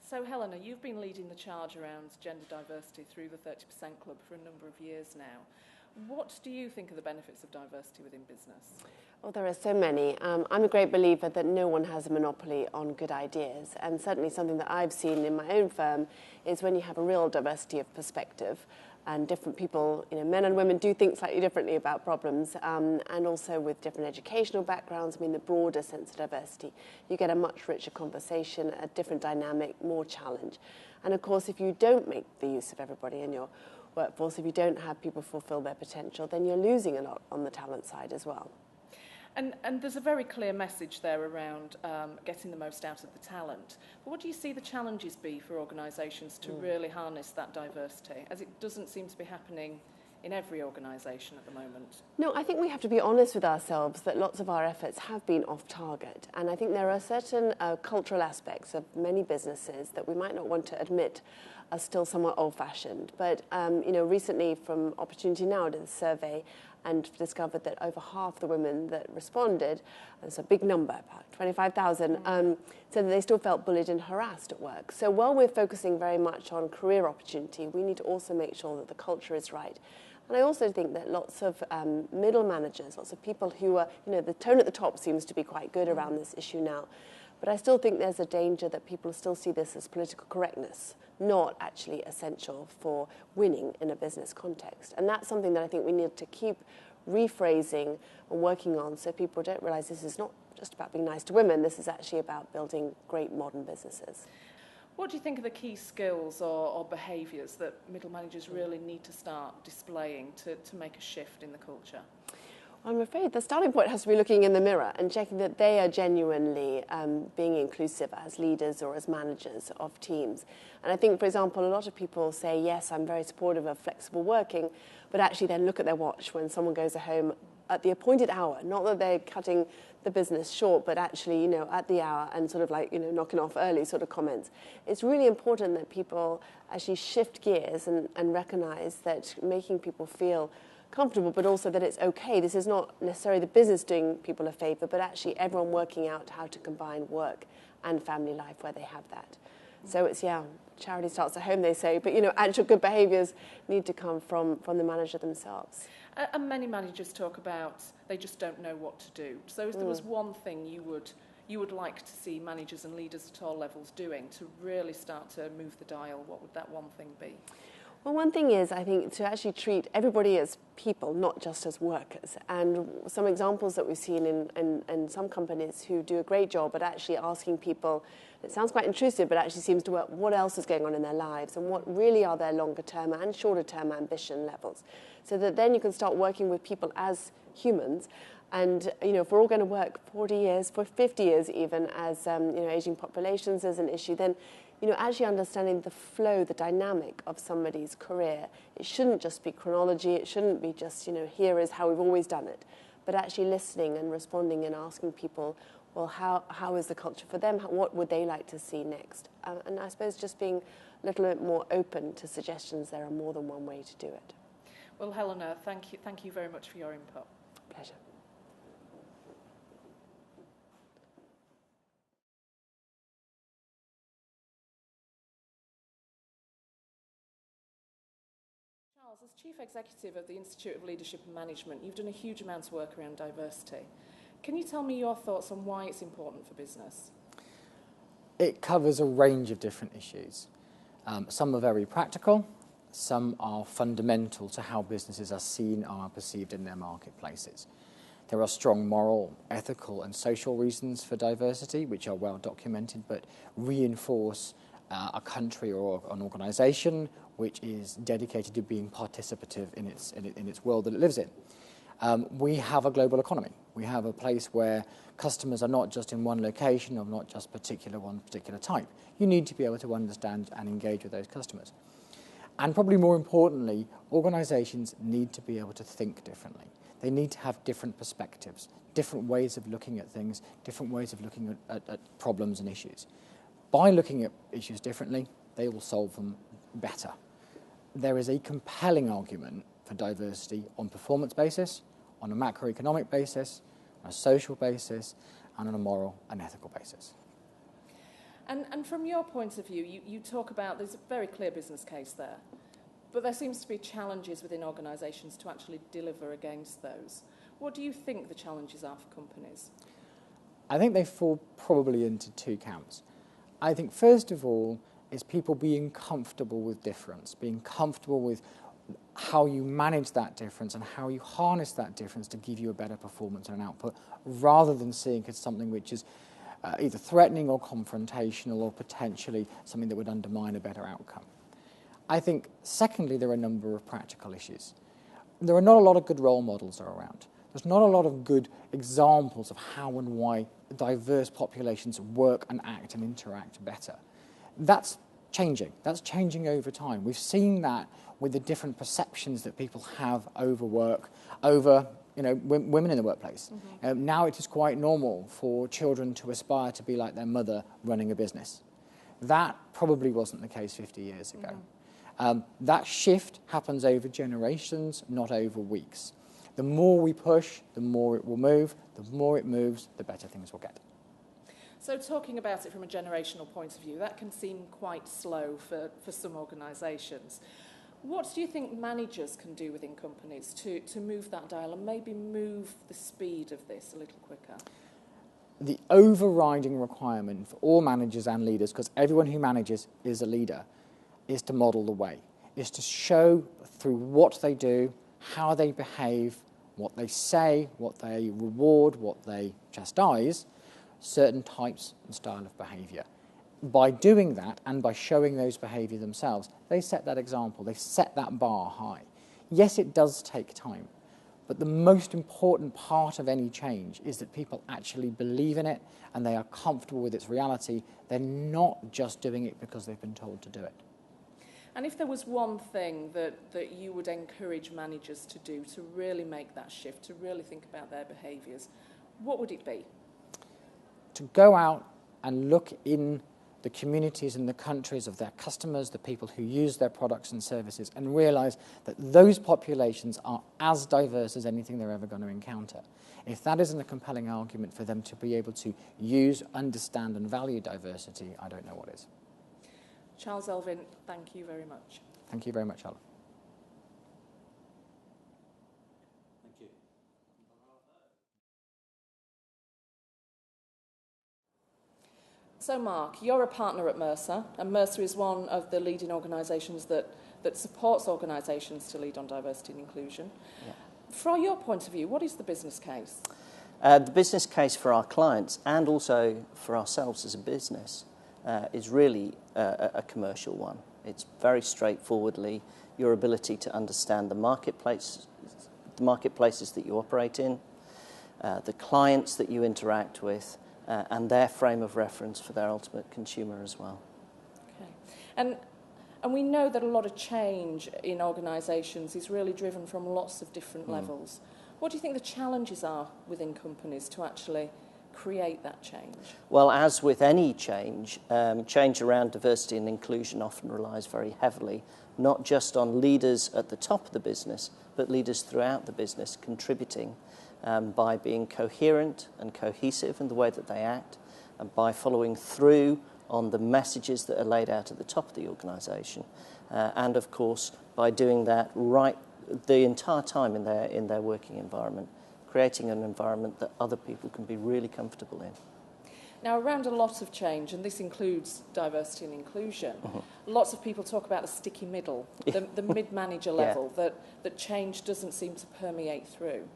So Helena, you've been leading the charge around gender diversity through the 30% Club for a number of years now. What do you think are the benefits of diversity within business? Well, there are so many. I'm a great believer that no one has a monopoly on good ideas, and certainly something that I've seen in my own firm is when you have a real diversity of perspective and different people, men and women do think slightly differently about problems, and also with different educational backgrounds, the broader sense of diversity, you get a much richer conversation, a different dynamic, more challenge. And of course, if you don't make the use of everybody in your workforce, if you don't have people fulfill their potential, then you're losing a lot on the talent side as well. And there's a very clear message there around getting the most out of the talent. But what do you see the challenges be for organisations to really harness that diversity, as it doesn't seem to be happening in every organisation at the moment? No, I think we have to be honest with ourselves that lots of our efforts have been off target. And I think there are certain cultural aspects of many businesses that we might not want to admit are still somewhat old-fashioned. But, recently from Opportunity Now did a survey and discovered that over half the women that responded, and it's a big number, about 25,000, said that they still felt bullied and harassed at work. So while we're focusing very much on career opportunity, we need to also make sure that the culture is right. And I also think that lots of middle managers, lots of people who are, the tone at the top seems to be quite good around this issue now. But I still think there's a danger that people still see this as political correctness, not actually essential for winning in a business context. And that's something that I think we need to keep rephrasing and working on so people don't realise this is not just about being nice to women, this is actually about building great modern businesses. What do you think are the key skills or behaviours that middle managers really need to start displaying to make a shift in the culture? I'm afraid the starting point has to be looking in the mirror and checking that they are genuinely being inclusive as leaders or as managers of teams. And I think, for example, a lot of people say, yes, I'm very supportive of flexible working, but actually then look at their watch when someone goes home at the appointed hour, not that they're cutting the business short, but actually, at the hour and sort of like, knocking off early sort of comments. It's really important that people actually shift gears and recognise that making people feel comfortable, but also that it's okay. This is not necessarily the business doing people a favour, but actually everyone working out how to combine work and family life where they have that. So it's, charity starts at home, they say, but, actual good behaviours need to come from the manager themselves. And many managers talk about they just don't know what to do. So if there was one thing you would like to see managers and leaders at all levels doing to really start to move the dial, what would that one thing be? Well, one thing is, I think, to actually treat everybody as people, not just as workers. And some examples that we've seen in some companies who do a great job at actually asking people, it sounds quite intrusive, but actually seems to work, what else is going on in their lives and what really are their longer term and shorter term ambition levels. So that then you can start working with people as humans. And, if we're all going to work 40 years, for 50 years even, as, ageing populations as an issue, then actually understanding the flow, the dynamic of somebody's career. It shouldn't just be chronology. It shouldn't be just, here is how we've always done it. But actually listening and responding and asking people, well, how is the culture for them? What would they like to see next? And I suppose just being a little bit more open to suggestions. There are more than one way to do it. Well, Helena, thank you very much for your input. Pleasure. As Chief Executive of the Institute of Leadership and Management, you've done a huge amount of work around diversity. Can you tell me your thoughts on why it's important for business? It covers a range of different issues. Some are very practical, some are fundamental to how businesses are seen or are perceived in their marketplaces. There are strong moral, ethical and social reasons for diversity, which are well documented, but reinforce a country or an organisation which is dedicated to being participative in its world that it lives in. We have a global economy. We have a place where customers are not just in one location or not just one particular type. You need to be able to understand and engage with those customers. And probably more importantly, organisations need to be able to think differently. They need to have different perspectives, different ways of looking at things, different ways of looking at problems and issues. By looking at issues differently, they will solve them better. There is a compelling argument for diversity on performance basis, on a macroeconomic basis, on a social basis, and on a moral and ethical basis. And from your point of view, you talk about there's a very clear business case there, but there seems to be challenges within organisations to actually deliver against those. What do you think the challenges are for companies? I think they fall probably into two camps. I think first of all is people being comfortable with difference, being comfortable with how you manage that difference and how you harness that difference to give you a better performance and output, rather than seeing it as something which is either threatening or confrontational or potentially something that would undermine a better outcome. I think, secondly, there are a number of practical issues. There are not a lot of good role models around. There's not a lot of good examples of how and why diverse populations work and act and interact better. That's changing. That's changing over time. We've seen that with the different perceptions that people have over work, over women in the workplace. Mm-hmm. Now it is quite normal for children to aspire to be like their mother running a business. That probably wasn't the case 50 years ago. Mm-hmm. That shift happens over generations, not over weeks. The more we push, the more it will move. The more it moves, the better things will get. So talking about it from a generational point of view, that can seem quite slow for some organisations. What do you think managers can do within companies to move that dial and maybe move the speed of this a little quicker? The overriding requirement for all managers and leaders, because everyone who manages is a leader, is to model the way, is to show through what they do, how they behave, what they say, what they reward, what they chastise, certain types and style of behaviour. By doing that and by showing those behaviour themselves, they set that example, they set that bar high. Yes, it does take time, but the most important part of any change is that people actually believe in it and they are comfortable with its reality. They're not just doing it because they've been told to do it. And if there was one thing that you would encourage managers to do to really make that shift, to really think about their behaviours, what would it be? To go out and look in the communities and the countries of their customers, the people who use their products and services, and realise that those populations are as diverse as anything they're ever going to encounter. If that isn't a compelling argument for them to be able to use, understand and value diversity, I don't know what is. Charles, Elvin, thank you very much. Thank you very much, Charlotte. Thank you. So, Mark, you're a partner at Mercer, and Mercer is one of the leading organisations that supports organisations to lead on diversity and inclusion. Yeah. From your point of view, what is the business case? The business case for our clients and also for ourselves as a business is really a commercial one. It's very straightforwardly your ability to understand the marketplaces that you operate in, the clients that you interact with, and their frame of reference for their ultimate consumer as well. Okay. And we know that a lot of change in organisations is really driven from lots of different levels. What do you think the challenges are within companies to actually create that change? Well, as with any change, change around diversity and inclusion often relies very heavily, not just on leaders at the top of the business, but leaders throughout the business contributing by being coherent and cohesive in the way that they act, and by following through on the messages that are laid out at the top of the organisation, and of course by doing that right the entire time in their working environment, creating an environment that other people can be really comfortable in. Now, around a lot of change, and this includes diversity and inclusion, lots of people talk about the sticky middle, the mid-manager level, that change doesn't seem to permeate through.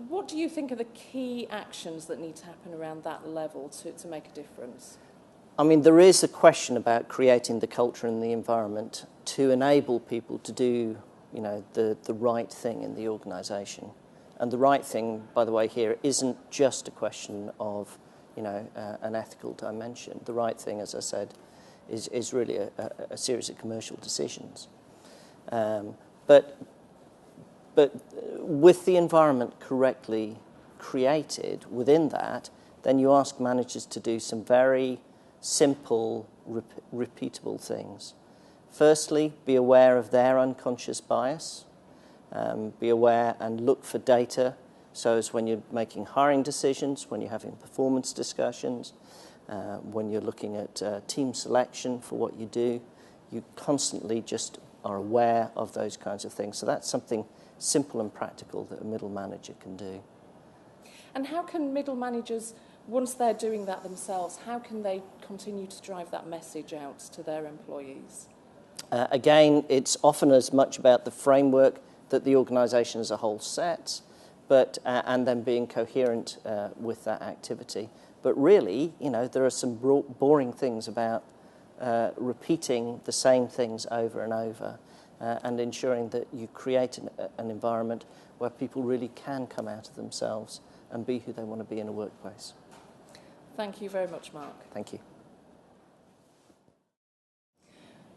What do you think are the key actions that need to happen around that level to make a difference? I mean, there is a question about creating the culture and the environment to enable people to do, the right thing in the organisation. And the right thing, by the way, here isn't just a question of, an ethical dimension. The right thing, as I said, is really a series of commercial decisions. But with the environment correctly created within that, then you ask managers to do some very simple, repeatable things. Firstly, be aware of their unconscious bias. Be aware and look for data, so as when you're making hiring decisions, when you're having performance discussions, when you're looking at team selection for what you do, you constantly just are aware of those kinds of things. So that's something simple and practical that a middle manager can do. And how can middle managers, once they're doing that themselves, how can they continue to drive that message out to their employees? Again, it's often as much about the framework that the organisation as a whole sets, but and then being coherent with that activity. But really, you know, there are some boring things about repeating the same things over and over, and ensuring that you create an environment where people really can come out of themselves and be who they want to be in a workplace. Thank you very much, Mark. Thank you.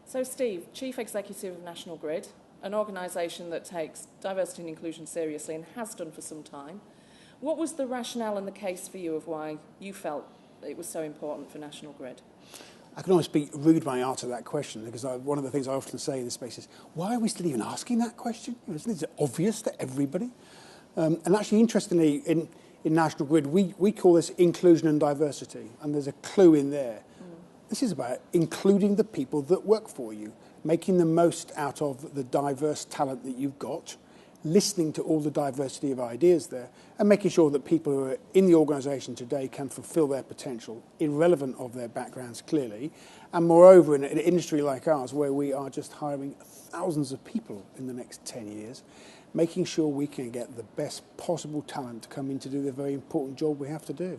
So, Steve, Chief Executive of National Grid, an organisation that takes diversity and inclusion seriously and has done for some time. What was the rationale and the case for you of why you felt it was so important for National Grid? I can almost be rude when I answer that question, because one of the things I often say in this space is, why are we still even asking that question? Isn't it obvious to everybody? And actually, interestingly, in National Grid, we call this inclusion and diversity, and there's a clue in there. This is about including the people that work for you, making the most out of the diverse talent that you've got, listening to all the diversity of ideas there, and making sure that people who are in the organisation today can fulfil their potential, irrelevant of their backgrounds clearly. And moreover, in an industry like ours, where we are just hiring thousands of people in the next 10 years, making sure we can get the best possible talent to come in to do the very important job we have to do.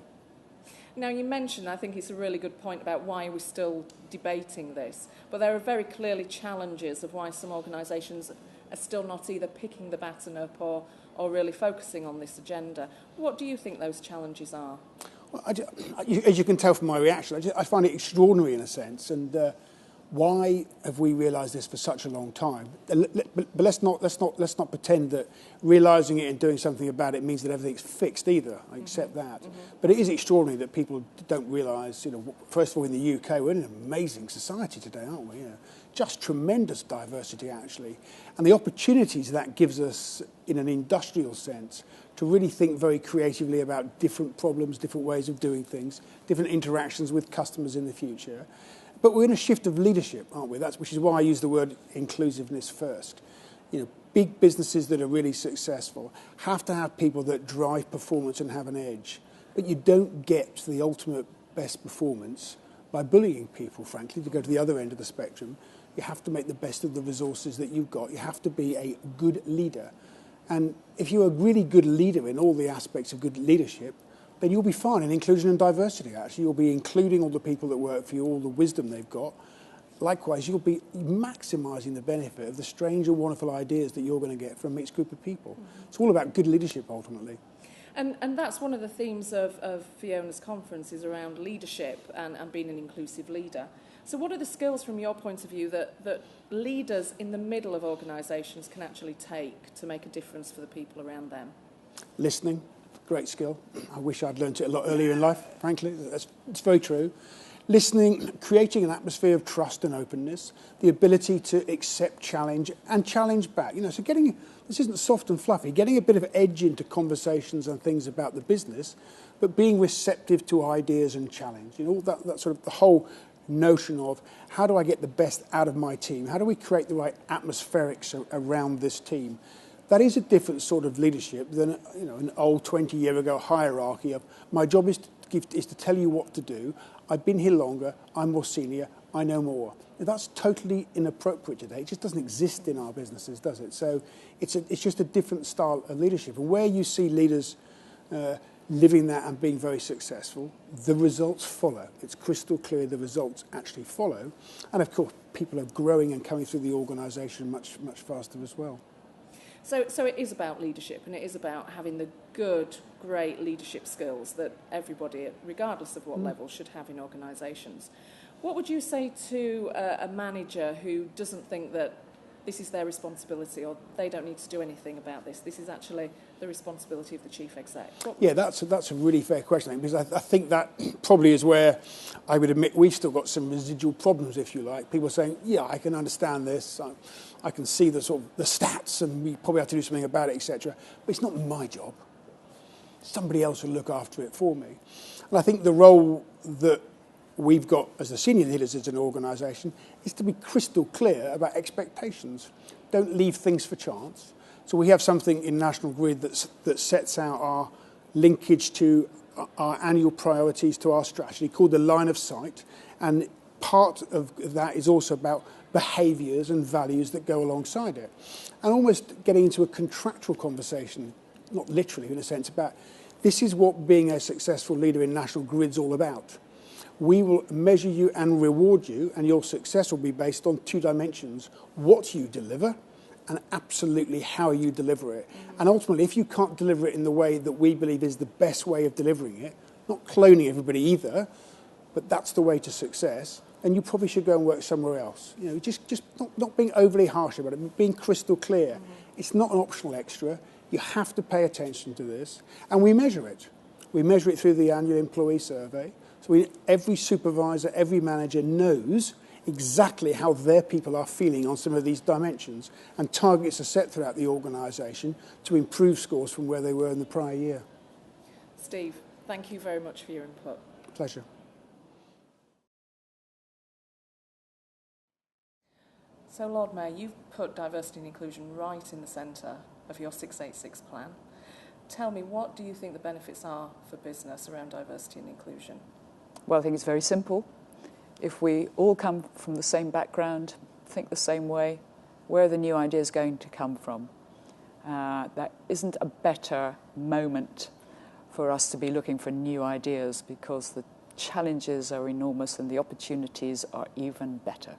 Now, you mentioned, I think it's a really good point about why we're still debating this, but there are very clearly challenges of why some organisations are still not either picking the baton up or really focusing on this agenda. What do you think those challenges are? Well, as you can tell from my reaction, I find it extraordinary in a sense, and why have we realised this for such a long time? But let's not pretend that realising it and doing something about it means that everything's fixed either. I accept that. But it is extraordinary that people don't realise, you know, first of all, in the UK, we're in an amazing society today, aren't we? You know, just tremendous diversity, actually. And the opportunities that gives us, in an industrial sense, to really think very creatively about different problems, different ways of doing things, different interactions with customers in the future. But we're in a shift of leadership, aren't we? Which is why I use the word inclusiveness first. You know, big businesses that are really successful have to have people that drive performance and have an edge. But you don't get to the ultimate best performance by bullying people, frankly, to go to the other end of the spectrum. You have to make the best of the resources that you've got. You have to be a good leader. And if you're a really good leader in all the aspects of good leadership, then you'll be fine in inclusion and diversity, actually. You'll be including all the people that work for you, all the wisdom they've got. Likewise, you'll be maximising the benefit of the strange and wonderful ideas that you're going to get from a mixed group of people. It's all about good leadership, ultimately. And that's one of the themes of Fiona's conference, is around leadership and being an inclusive leader. So what are the skills from your point of view that leaders in the middle of organisations can actually take to make a difference for the people around them? Listening. Great skill. I wish I'd learnt it a lot earlier in life, frankly. It's very true. Listening, creating an atmosphere of trust and openness, the ability to accept challenge and challenge back. You know, so this isn't soft and fluffy, getting a bit of edge into conversations and things about the business, but being receptive to ideas and challenge. You know, that sort of the whole notion of how do I get the best out of my team? How do we create the right atmospherics around this team? That is a different sort of leadership than, you know, an old 20-year-ago hierarchy of my job is to tell you what to do. I've been here longer. I'm more senior. I know more. That's totally inappropriate today. It just doesn't exist in our businesses, does it? So it's just a different style of leadership. And where you see leaders living that and being very successful, the results follow. It's crystal clear the results actually follow. And of course, people are growing and coming through the organisation much, much faster as well. So it is about leadership, and it is about having the good, great leadership skills that everybody, regardless of what level, should have in organisations. What would you say to a manager who doesn't think that this is their responsibility or they don't need to do anything about this? This is actually the responsibility of the chief exec. Yeah, that's a really fair question, because I think that probably is where I would admit we've still got some residual problems, if you like. People saying, yeah, I can understand this, I can see the sort of the stats, and we probably have to do something about it, etc. But it's not my job. Somebody else will look after it for me. And I think the role that we've got as the senior leaders as an organisation is to be crystal clear about expectations. Don't leave things for chance. So we have something in National Grid that sets out our linkage to our annual priorities to our strategy called the line of sight. And part of that is also about behaviours and values that go alongside it. And almost getting into a contractual conversation, not literally in a sense, about this is what being a successful leader in National Grid's all about. We will measure you and reward you, and your success will be based on two dimensions: what you deliver and absolutely how you deliver it. And ultimately, if you can't deliver it in the way that we believe is the best way of delivering it, not cloning everybody either, but that's the way to success, then you probably should go and work somewhere else. You know, just not being overly harsh about it, but being crystal clear. It's not an optional extra. You have to pay attention to this. And we measure it. We measure it through the annual employee survey. So every supervisor, every manager knows exactly how their people are feeling on some of these dimensions, and targets are set throughout the organisation to improve scores from where they were in the prior year. Steve, thank you very much for your input. Pleasure. So, Lord Mayor, you've put diversity and inclusion right in the centre of your 686 plan. Tell me, what do you think the benefits are for business around diversity and inclusion? Well, I think it's very simple. If we all come from the same background, think the same way, where are the new ideas going to come from? That isn't a better moment for us to be looking for new ideas, because the challenges are enormous and the opportunities are even better.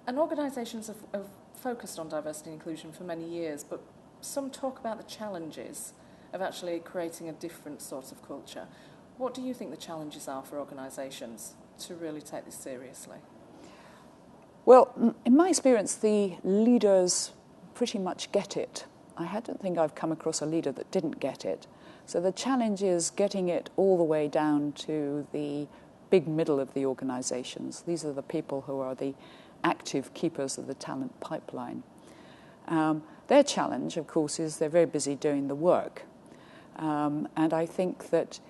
And organisations have focused on diversity and inclusion for many years, but some talk about the challenges of actually creating a different sort of culture. What do you think the challenges are for organisations to really take this seriously? Well, in my experience, the leaders pretty much get it. I don't think I've come across a leader that didn't get it. So the challenge is getting it all the way down to the big middle of the organisations. These are the people who are the active keepers of the talent pipeline. Their challenge, of course, is they're very busy doing the work. And I think that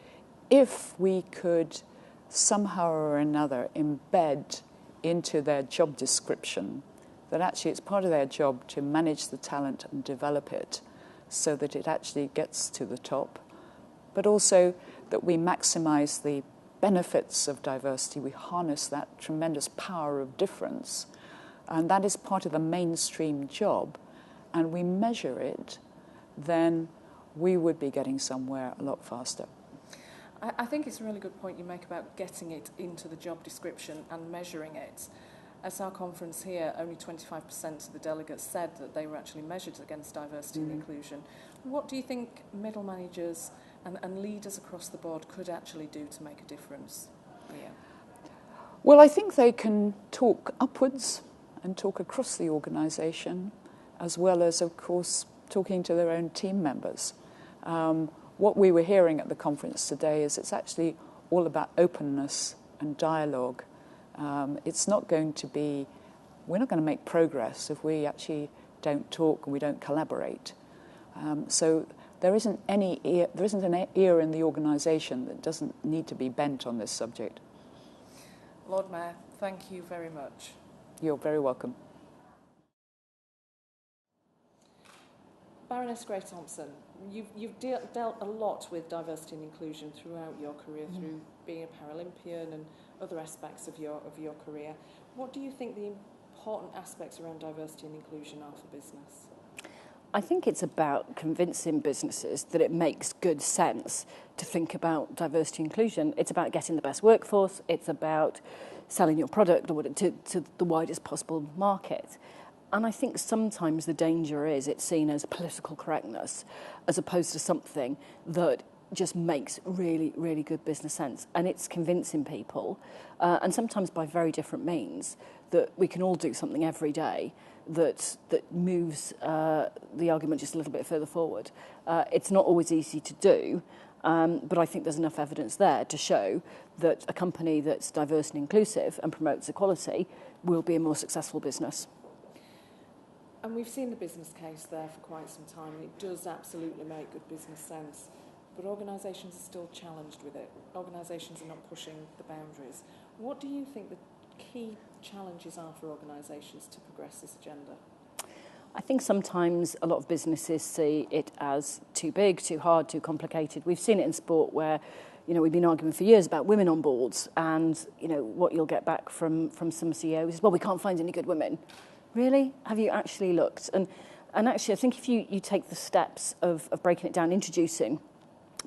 if we could somehow or another embed into their job description that actually it's part of their job to manage the talent and develop it so that it actually gets to the top, but also that we maximise the benefits of diversity, we harness that tremendous power of difference, and that is part of the mainstream job, and we measure it, then we would be getting somewhere a lot faster. I think it's a really good point you make about getting it into the job description and measuring it. At our conference here, only 25% of the delegates said that they were actually measured against diversity and inclusion. What do you think middle managers and leaders across the board could actually do to make a difference here? Well, I think they can talk upwards and talk across the organisation, as well as, of course, talking to their own team members. What we were hearing at the conference today is it's actually all about openness and dialogue. It's not going to be, we're not going to make progress if we actually don't talk and we don't collaborate. So there isn't an ear in the organisation that doesn't need to be bent on this subject. Lord Mayor, thank you very much. You're very welcome. Baroness Grey-Thompson, you've dealt a lot with diversity and inclusion throughout your career, through being a Paralympian and other aspects of your career. What do you think the important aspects around diversity and inclusion are for business? I think it's about convincing businesses that it makes good sense to think about diversity and inclusion. It's about getting the best workforce. It's about selling your product to the widest possible market. And I think sometimes the danger is it's seen as political correctness as opposed to something that just makes really, really good business sense. And it's convincing people, and sometimes by very different means, that we can all do something every day that moves the argument just a little bit further forward. It's not always easy to do, but I think there's enough evidence there to show that a company that's diverse and inclusive and promotes equality will be a more successful business. And we've seen the business case there for quite some time, and it does absolutely make good business sense. but organisations are still challenged with it. Organisations are not pushing the boundaries. What do you think the key challenges are for organisations to progress this agenda? I think sometimes a lot of businesses see it as too big, too hard, too complicated. We've seen it in sport where, we've been arguing for years about women on boards, and, what you'll get back from some CEOs is, well, we can't find any good women. Really? Have you actually looked? And actually, I think if you take the steps of breaking it down, introducing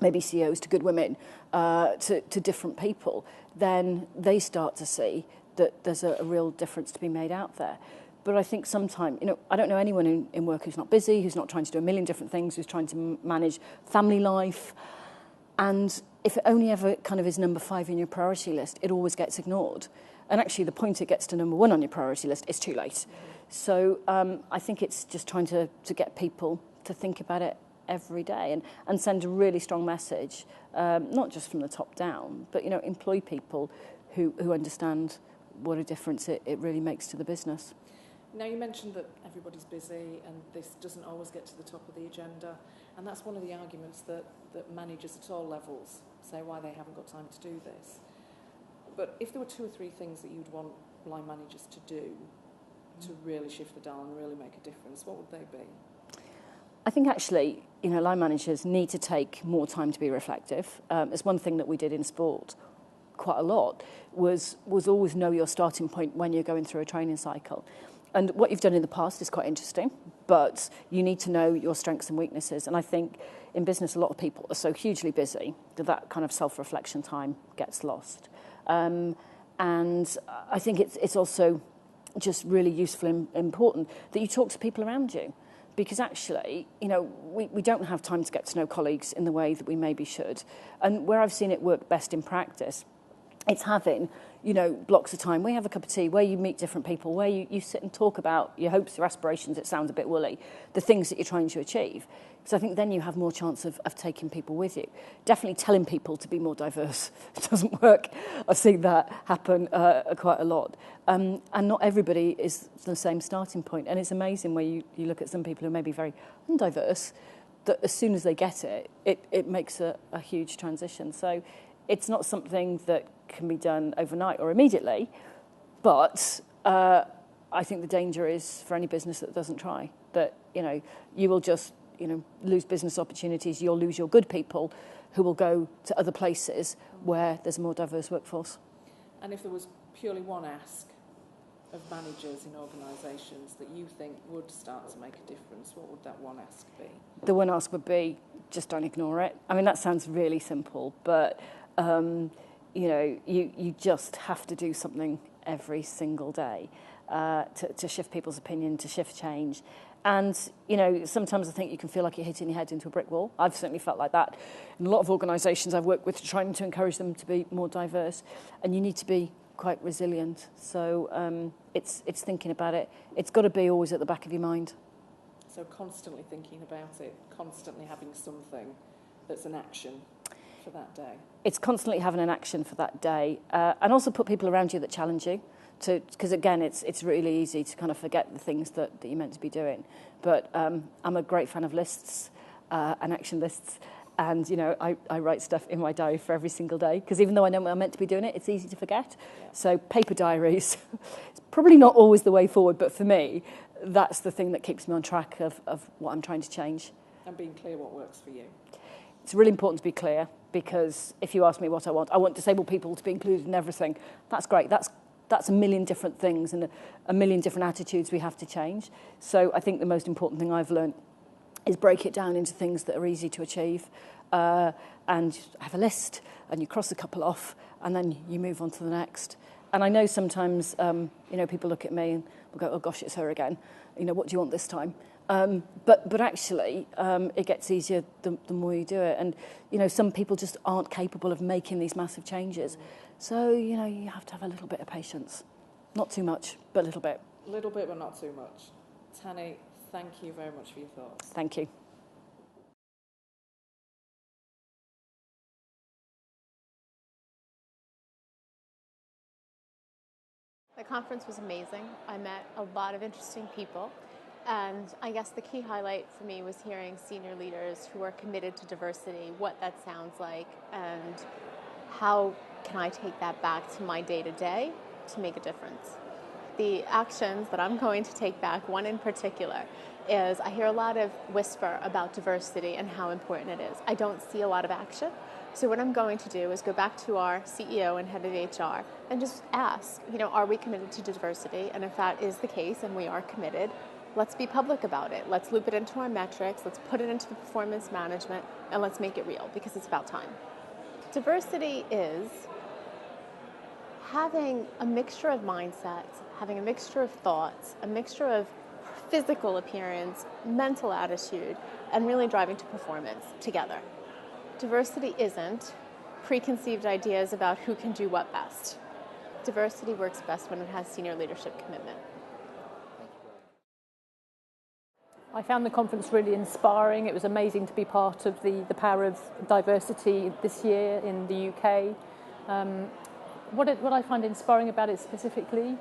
maybe CEOs to good women, to different people, then they start to see that there's a real difference to be made out there. But I think sometimes, I don't know anyone in work who's not busy, who's not trying to do a million different things, who's trying to manage family life. And if it only ever kind of is number 5 in your priority list, it always gets ignored. And actually, the point it gets to number 1 on your priority list, it's too late. So I think it's just trying to get people to think about it every day and send a really strong message, not just from the top down, but, employ people who understand what a difference it really makes to the business. Now, you mentioned that everybody's busy and this doesn't always get to the top of the agenda, and that's one of the arguments that managers at all levels say why they haven't got time to do this. But if there were 2 or 3 things that you'd want line managers to do to really shift the dial and really make a difference, what would they be? I think actually, line managers need to take more time to be reflective. It's one thing that we did in sport quite a lot was always know your starting point when you're going through a training cycle. And what you've done in the past is quite interesting, but you need to know your strengths and weaknesses. And I think in business, a lot of people are so hugely busy that kind of self-reflection time gets lost. And I think it's also just really useful and important that you talk to people around you. Because actually, we don't have time to get to know colleagues in the way that we maybe should. And where I've seen it work best in practice, it's having, blocks of time where you have a cup of tea, where you meet different people, where you sit and talk about your hopes, your aspirations, it sounds a bit woolly, the things that you're trying to achieve. Because I think then you have more chance of taking people with you. Definitely telling people to be more diverse doesn't work. I've seen that happen quite a lot. And not everybody is the same starting point. And it's amazing where you look at some people who may be very undiverse, that as soon as they get it, it makes a huge transition. So it's not something that can be done overnight or immediately, but I think the danger is for any business that doesn't try, that, you will just, lose business opportunities, you'll lose your good people who will go to other places where there's a more diverse workforce. And if there was purely one ask of managers in organisations that you think would start to make a difference, what would that one ask be? The one ask would be, just don't ignore it. I mean, that sounds really simple, but, you just have to do something every single day to shift people's opinion, to shift change. And, sometimes I think you can feel like you're hitting your head into a brick wall. I've certainly felt like that. In a lot of organisations I've worked with, trying to encourage them to be more diverse. And you need to be quite resilient. So it's thinking about it. It's got to be always at the back of your mind. So constantly thinking about it, constantly having something that's an action for that day. It's constantly having an action for that day. And also put people around you that challenge you. Because again, it's really easy to kind of forget the things that you're meant to be doing. But I'm a great fan of lists and action lists. And, I write stuff in my diary for every single day. Because even though I know I'm meant to be doing it, it's easy to forget. Yeah. So paper diaries, it's probably not always the way forward. But for me, that's the thing that keeps me on track of what I'm trying to change. And being clear what works for you. It's really important to be clear. Because if you ask me what I want disabled people to be included in everything. That's great. That's a million different things and a million different attitudes we have to change. So I think the most important thing I've learned is break it down into things that are easy to achieve and have a list and you cross a couple off and then you move on to the next. And I know sometimes, people look at me and will go, oh gosh, it's her again. What do you want this time? But actually, it gets easier the more you do it. And, some people just aren't capable of making these massive changes. So, you have to have a little bit of patience. Not too much, but a little bit. A little bit, but not too much. Tanni, thank you very much for your thoughts. Thank you. The conference was amazing. I met a lot of interesting people. And I guess the key highlight for me was hearing senior leaders who are committed to diversity, what that sounds like, and how can I take that back to my day-to-day to make a difference. The actions that I'm going to take back, one in particular, is I hear a lot of whisper about diversity and how important it is. I don't see a lot of action. So what I'm going to do is go back to our CEO and head of HR and just ask, are we committed to diversity? And if that is the case and we are committed, let's be public about it. Let's loop it into our metrics. Let's put it into the performance management, and let's make it real because it's about time. Diversity is having a mixture of mindsets, having a mixture of thoughts, a mixture of physical appearance, mental attitude, and really driving to performance together. Diversity isn't preconceived ideas about who can do what best. Diversity works best when it has senior leadership commitment. I found the conference really inspiring. It was amazing to be part of the power of diversity this year in the UK. What I find inspiring about it specifically,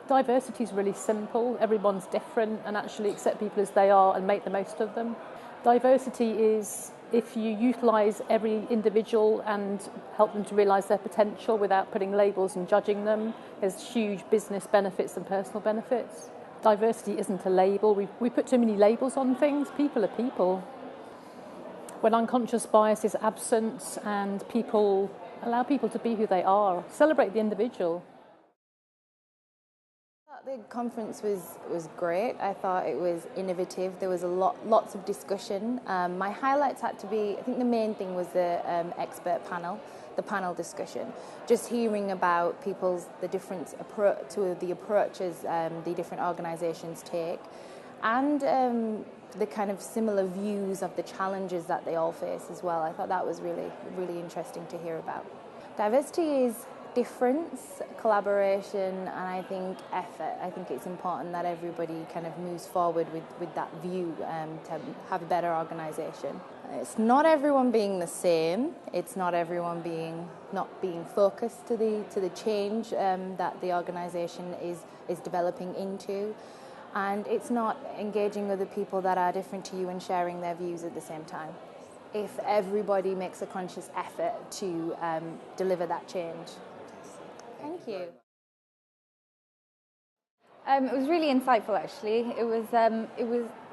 diversity is really simple. Everyone's different, and actually accept people as they are and make the most of them. Diversity is if you utilise every individual and help them to realise their potential without putting labels and judging them, there's huge business benefits and personal benefits. Diversity isn't a label. We put too many labels on things. People are people. When unconscious bias is absent and allow people to be who they are, celebrate the individual. The conference was great. I thought it was innovative. There was lots of discussion. My highlights had to be, I think the main thing was the expert panel, the panel discussion. Just hearing about the different approaches the different organisations take, and the kind of similar views of the challenges that they all face as well. I thought that was really, really interesting to hear about. Diversity is difference, collaboration, and I think effort. I think it's important that everybody kind of moves forward with that view to have a better organisation. It's not everyone being the same. It's not everyone not being focused to the change that the organisation is developing into, and it's not engaging other people that are different to you and sharing their views at the same time. If everybody makes a conscious effort to deliver that change. Thank you. It was really insightful, actually. It was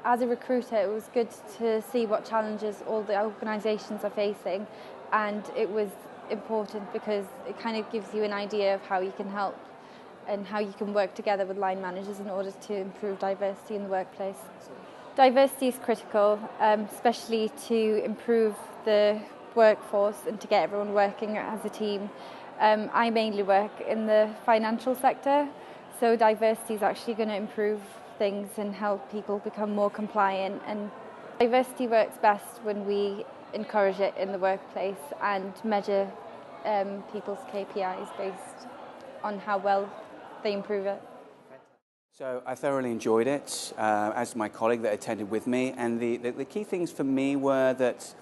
as a recruiter, it was good to see what challenges all the organisations are facing, and it was important because it kind of gives you an idea of how you can help and how you can work together with line managers in order to improve diversity in the workplace. Diversity is critical, especially to improve the workforce and to get everyone working as a team. I mainly work in the financial sector, so diversity is actually going to improve things and help people become more compliant. And diversity works best when we encourage it in the workplace and measure people's KPIs based on how well they improve it. So I thoroughly enjoyed it, as my colleague that attended with me, and the key things for me were that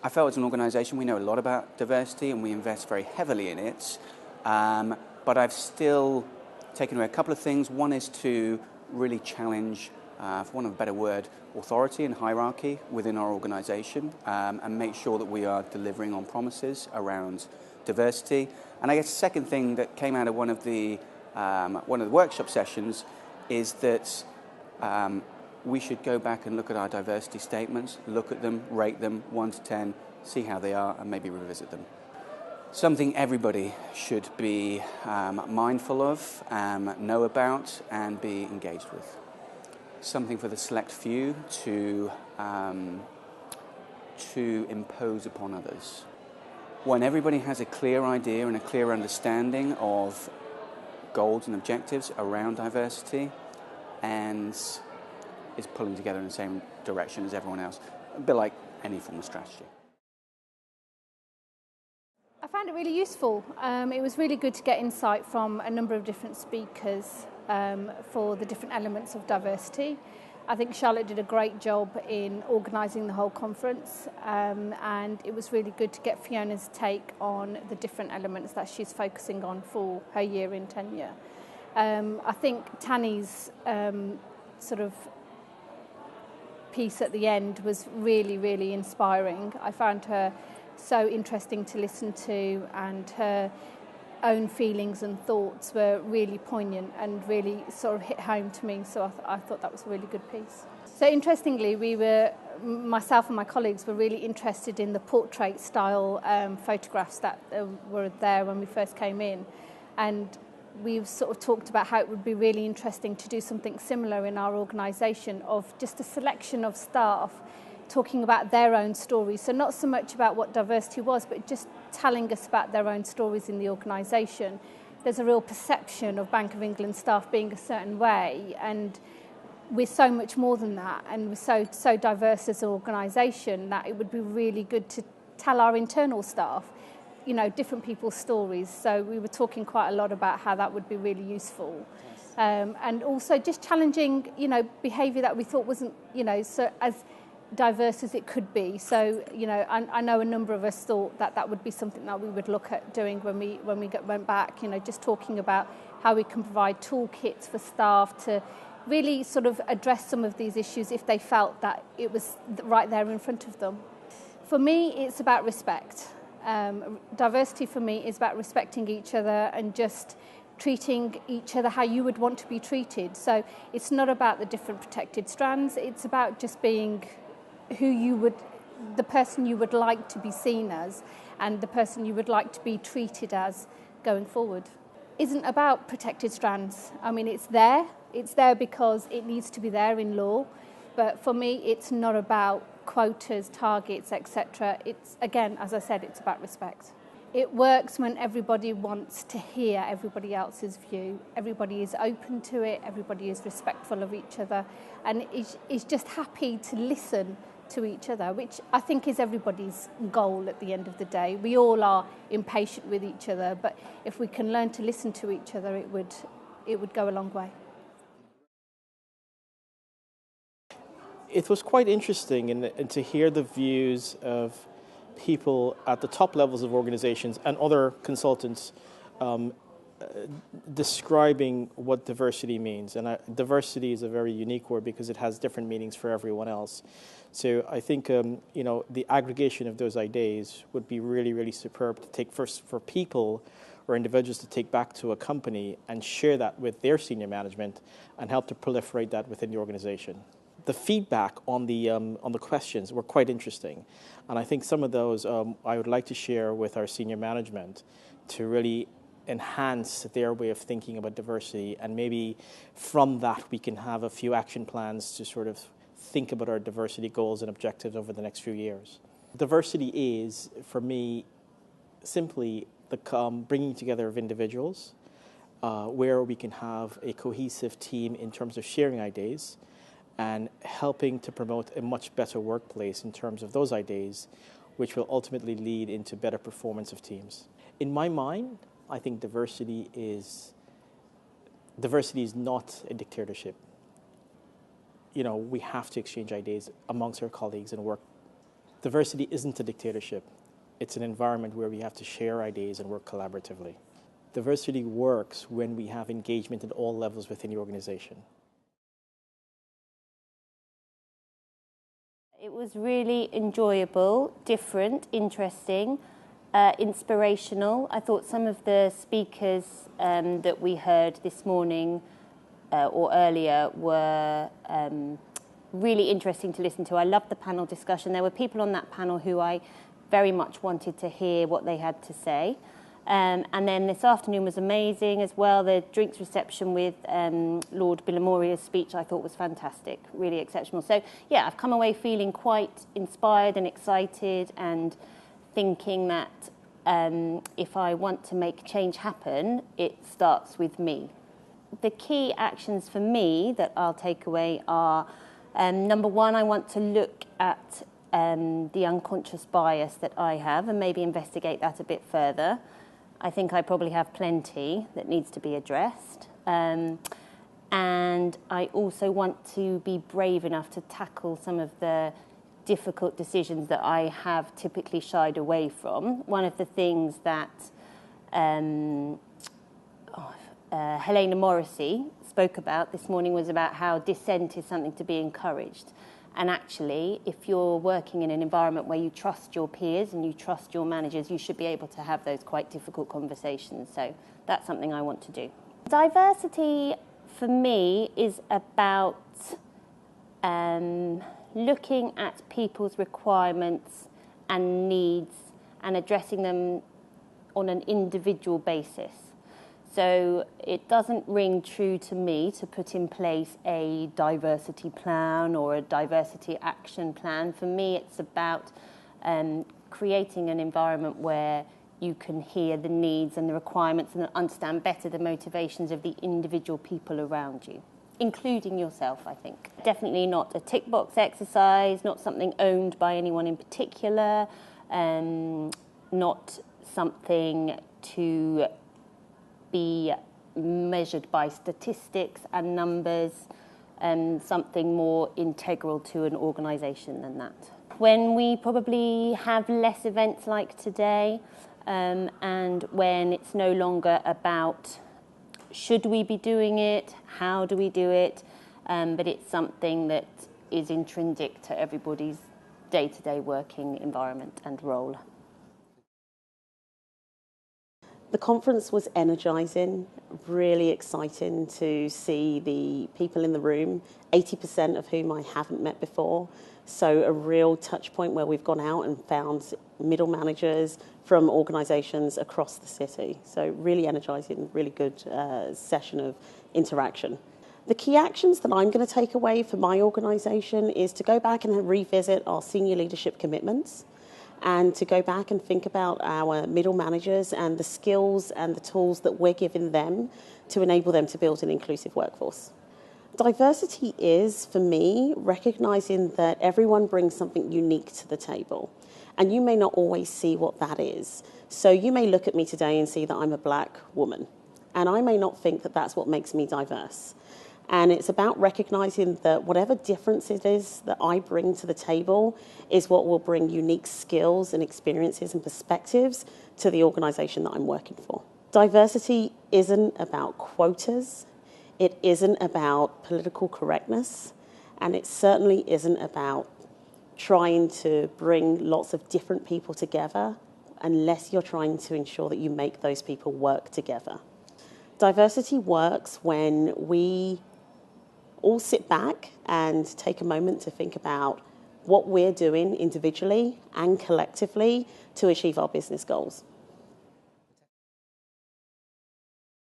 I felt as an organisation we know a lot about diversity and we invest very heavily in it, but I've still taken away a couple of things. One is to really challenge, for want of a better word, authority and hierarchy within our organisation, and make sure that we are delivering on promises around diversity. And I guess the second thing that came out of one of the workshop sessions is that we should go back and look at our diversity statements, look at them, rate them 1 to 10, see how they are, and maybe revisit them. Something everybody should be mindful of, know about, and be engaged with. Something for the select few to impose upon others. When everybody has a clear idea and a clear understanding of goals and objectives around diversity and is pulling together in the same direction as everyone else, a bit like any form of strategy. I found it really useful. It was really good to get insight from a number of different speakers for the different elements of diversity. I think Charlotte did a great job in organising the whole conference, and it was really good to get Fiona's take on the different elements that she's focusing on for her year in tenure. I think Tanni's sort of piece at the end was really, really inspiring. I found her so interesting to listen to, and her own feelings and thoughts were really poignant and really sort of hit home to me. So I thought that was a really good piece. So interestingly, myself and my colleagues were really interested in the portrait style photographs that were there when we first came in, and we've sort of talked about how it would be really interesting to do something similar in our organisation, of just a selection of staff talking about their own stories. So not so much about what diversity was, but just telling us about their own stories in the organisation. There's a real perception of Bank of England staff being a certain way, and we're so much more than that, and we're so diverse as an organisation that it would be really good to tell our internal staff, you know, different people's stories. So we were talking quite a lot about how that would be really useful. And also just challenging, you know, behaviour that we thought wasn't, you know, so as diverse as it could be. So, you know, I know a number of us thought that that would be something that we would look at doing when we went back, you know, just talking about how we can provide toolkits for staff to really sort of address some of these issues if they felt that it was right there in front of them. For me, it's about respect. Diversity for me is about respecting each other and just treating each other how you would want to be treated. So it's not about the different protected strands, it's about just being the person you would like to be seen as, and the person you would like to be treated as going forward. Isn't about protected strands. I mean, it's there because it needs to be there in law, but for me it's not about quotas, targets, etc. It's, again, as I said, it's about respect. It works when everybody wants to hear everybody else's view. Everybody is open to it, everybody is respectful of each other, and is just happy to listen to each other, which I think is everybody's goal at the end of the day. We all are impatient with each other, but if we can learn to listen to each other, it would go a long way. It was quite interesting and to hear the views of people at the top levels of organizations and other consultants describing what diversity means. And diversity is a very unique word because it has different meanings for everyone else. So I think you know, the aggregation of those ideas would be really, really superb to take first for people or individuals to take back to a company and share that with their senior management and help to proliferate that within the organization. The feedback on the questions were quite interesting, and I think some of those I would like to share with our senior management to really enhance their way of thinking about diversity, and maybe from that we can have a few action plans to sort of think about our diversity goals and objectives over the next few years. Diversity is, for me, simply the bringing together of individuals where we can have a cohesive team in terms of sharing ideas and helping to promote a much better workplace in terms of those ideas, which will ultimately lead into better performance of teams. In my mind, I think diversity is not a dictatorship. You know, we have to exchange ideas amongst our colleagues and work. Diversity isn't a dictatorship. It's an environment where we have to share ideas and work collaboratively. Diversity works when we have engagement at all levels within the organization. It was really enjoyable, different, interesting, inspirational. I thought some of the speakers that we heard this morning or earlier were really interesting to listen to. I loved the panel discussion. There were people on that panel who I very much wanted to hear what they had to say. And then this afternoon was amazing as well. The drinks reception with Lord Billamoria's speech I thought was fantastic, really exceptional. So yeah, I've come away feeling quite inspired and excited and thinking that if I want to make change happen, it starts with me. The key actions for me that I'll take away are, number one, I want to look at the unconscious bias that I have and maybe investigate that a bit further. I think I probably have plenty that needs to be addressed. And I also want to be brave enough to tackle some of the difficult decisions that I have typically shied away from. One of the things that Helena Morrissey spoke about this morning was about how dissent is something to be encouraged. And actually, if you're working in an environment where you trust your peers and you trust your managers, you should be able to have those quite difficult conversations. So that's something I want to do. Diversity, for me, is about looking at people's requirements and needs and addressing them on an individual basis. So it doesn't ring true to me to put in place a diversity plan or a diversity action plan. For me, it's about creating an environment where you can hear the needs and the requirements and understand better the motivations of the individual people around you, including yourself, I think. Definitely not a tick box exercise, not something owned by anyone in particular, not something to be measured by statistics and numbers, something more integral to an organisation than that. When we probably have less events like today, and when it's no longer about should we be doing it, how do we do it, but it's something that is intrinsic to everybody's day-to-day working environment and role. The conference was energising, really exciting to see the people in the room, 80% of whom I haven't met before. So a real touch point where we've gone out and found middle managers from organisations across the city. So really energising, really good session of interaction. The key actions that I'm going to take away for my organisation is to go back and revisit our senior leadership commitments, and to go back and think about our middle managers and the skills and the tools that we're giving them to enable them to build an inclusive workforce. Diversity is, for me, recognising that everyone brings something unique to the table, and you may not always see what that is. So you may look at me today and see that I'm a black woman, and I may not think that that's what makes me diverse. And it's about recognising that whatever difference it is that I bring to the table is what will bring unique skills and experiences and perspectives to the organisation that I'm working for. Diversity isn't about quotas, it isn't about political correctness, and it certainly isn't about trying to bring lots of different people together unless you're trying to ensure that you make those people work together. Diversity works when we all sit back and take a moment to think about what we're doing individually and collectively to achieve our business goals.